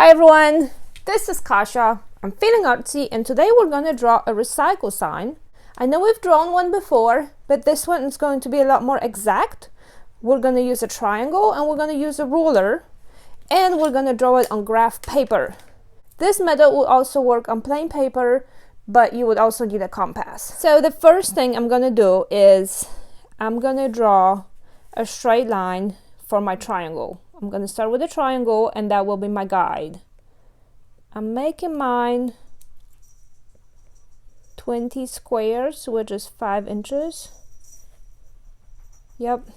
Hi everyone, this is Kasia. I'm feeling artsy and today we're going to draw a recycle sign. I know we've drawn one before, but this one is going to be a lot more exact. We're going to use a triangle and we're going to use a ruler and we're going to draw it on graph paper. This method will also work on plain paper, but you would also need a compass. So the first thing I'm going to do is I'm going to draw a straight line for my triangle. I'm going to start with a triangle and that will be my guide. I'm making mine 20 squares, which is 5 inches. Yep.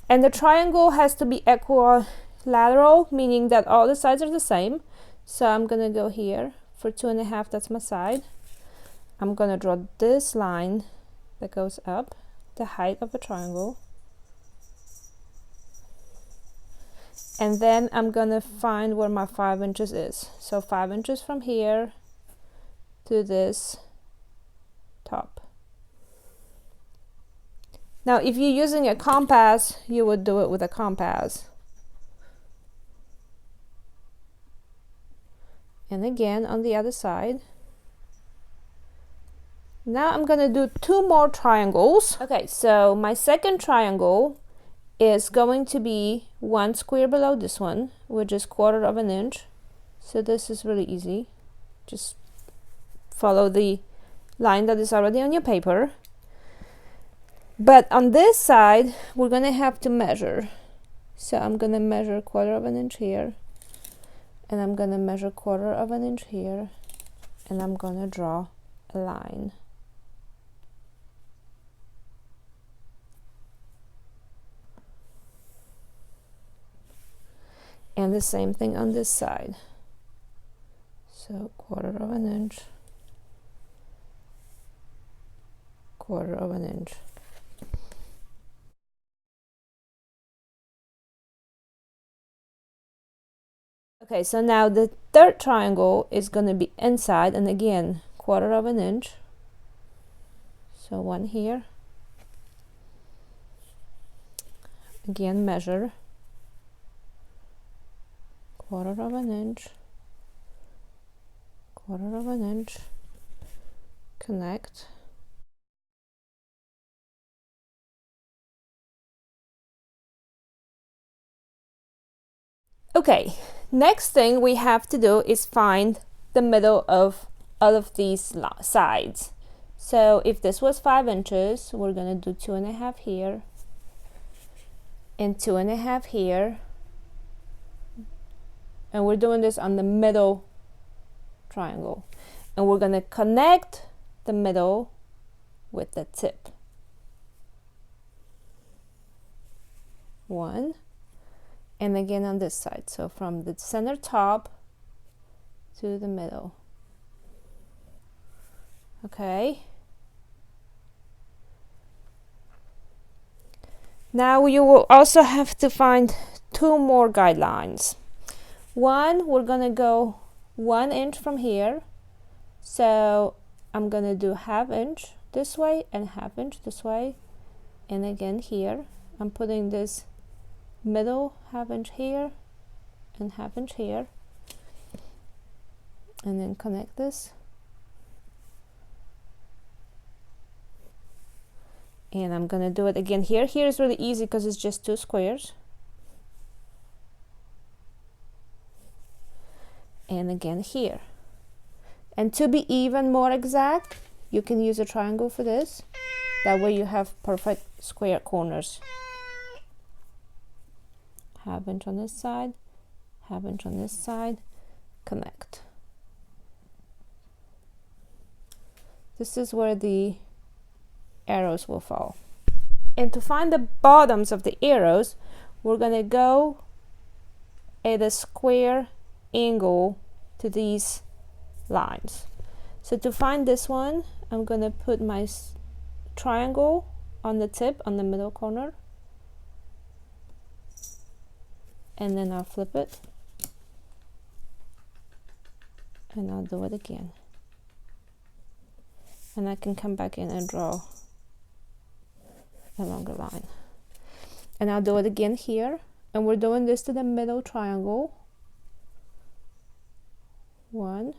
And the triangle has to be equilateral, meaning that all the sides are the same. So I'm going to go here for 2.5, that's my side. I'm going to draw this line that goes up, the height of a triangle. And then I'm gonna find where my 5 inches is. So 5 inches from here to this top. Now, if you're using a compass, you would do it with a compass. And again on the other side. Now I'm gonna do 2 more triangles. Okay, so my second triangle is going to be 1 square below this one, which is 1/4 inch. So this is really easy. Just follow the line that is already on your paper. But on this side, we're gonna have to measure. So I'm gonna measure 1/4 inch here, and I'm gonna measure 1/4 inch here, and I'm gonna draw a line. And the same thing on this side. So 1/4 inch, 1/4 inch. Okay, so now the third triangle is going to be inside, and again 1/4 inch. So 1 here. Again measure 1/4 inch, 1/4 inch, connect. Okay, next thing we have to do is find the middle of all of these sides. So if this was 5 inches, we're gonna do 2.5 here and 2.5 here. And we're doing this on the middle triangle. And we're gonna connect the middle with the tip. 1. And again on this side. So from the center top to the middle. Okay. Now you will also have to find 2 more guidelines. One, we're gonna go 1 inch from here. So I'm gonna do 1/2 inch this way and 1/2 inch this way. And again here, I'm putting this middle 1/2 inch here and 1/2 inch here. And then connect this. And I'm gonna do it again here. Here is really easy because it's just 2 squares. And again here. And to be even more exact, you can use a triangle for this. That way you have perfect square corners. 1/2 inch on this side, 1/2 inch on this side, connect. This is where the arrows will fall. And to find the bottoms of the arrows, we're gonna go at a square angle to these lines. So to find this one, I'm gonna put my triangle on the tip, on the middle corner, and then I'll flip it, and I'll do it again. And I can come back in and draw a longer line. And I'll do it again here, and we're doing this to the middle triangle. 1.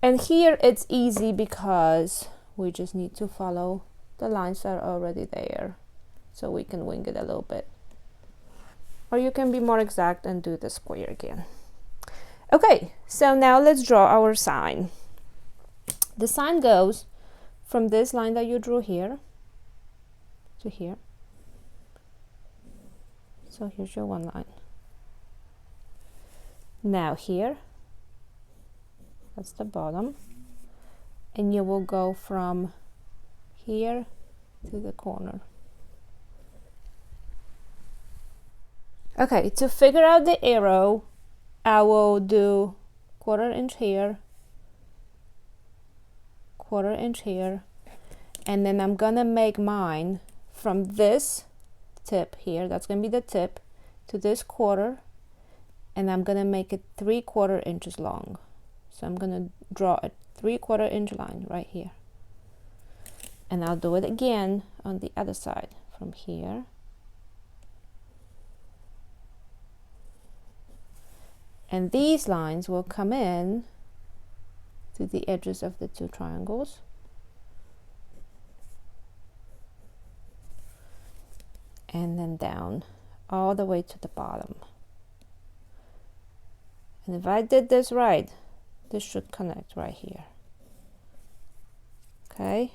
And here it's easy because we just need to follow the lines that are already there, so we can wing it a little bit. Or you can be more exact and do the square again. Okay, so now let's draw our sign. The sign goes from this line that you drew here to here. So here's your one line. Now here, that's the bottom, and you will go from here to the corner. Okay, to figure out the arrow, I will do 1/4 inch here, 1/4 inch here, and then I'm gonna make mine from this tip here, that's gonna be the tip, to this 1/4, and I'm gonna make it 3/4 inches long. So I'm gonna draw a 3/4 inch line right here, and I'll do it again on the other side from here and these lines will come in to the edges of the two triangles, and then down all the way to the bottom. And if I did this right, this should connect right here. Okay,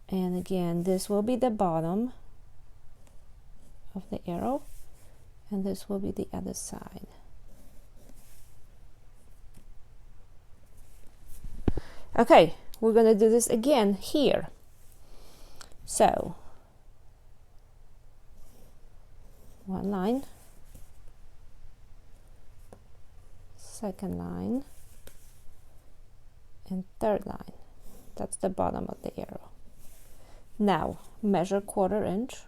and again, this will be the bottom of the arrow, and this will be the other side. Okay, we're gonna do this again here. So one line, second line, and third line. That's the bottom of the arrow. Now measure 1/4 inch,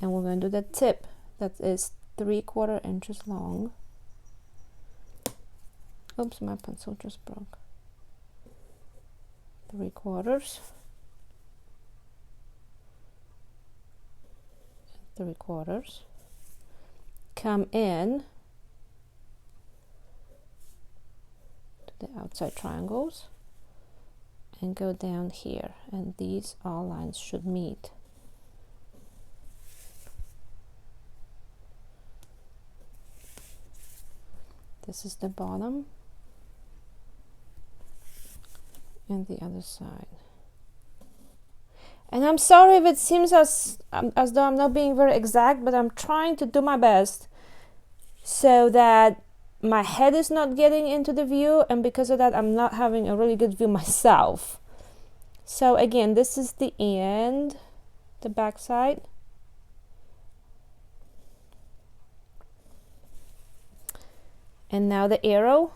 and we're going to do the tip that is 3/4 inches long. Oops, my pencil just broke. 3/4, 3/4. Come in to the outside triangles and go down here, and these all lines should meet. This is the bottom and the other side. And I'm sorry if it seems as though I'm not being very exact, but I'm trying to do my best so that my head is not getting into the view, and because of that I'm not having a really good view myself. So again, this is the end, the back side. And now the arrow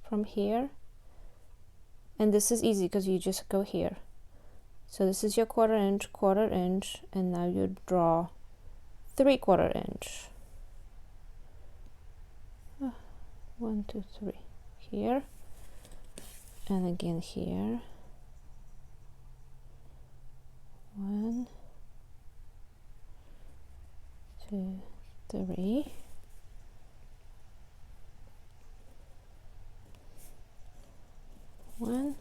from here, and this is easy because you just go here. So this is your 1/4 inch, 1/4 inch, and now you draw 3/4 inch. 1, 2, 3 here, and again here. 1, 2, 3. One,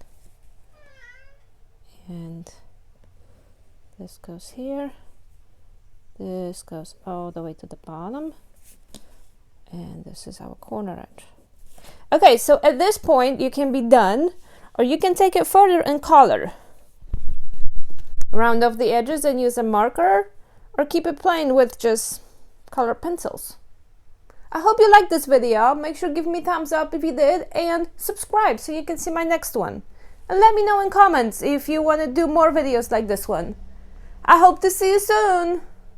and this goes here, this goes all the way to the bottom, and this is our corner edge. Okay, so at this point you can be done, or you can take it further and color. Round off the edges and use a marker, or keep it plain with just colored pencils. I hope you liked this video. Make sure to give me a thumbs up if you did, and subscribe so you can see my next one. And let me know in comments if you want to do more videos like this one. I hope to see you soon.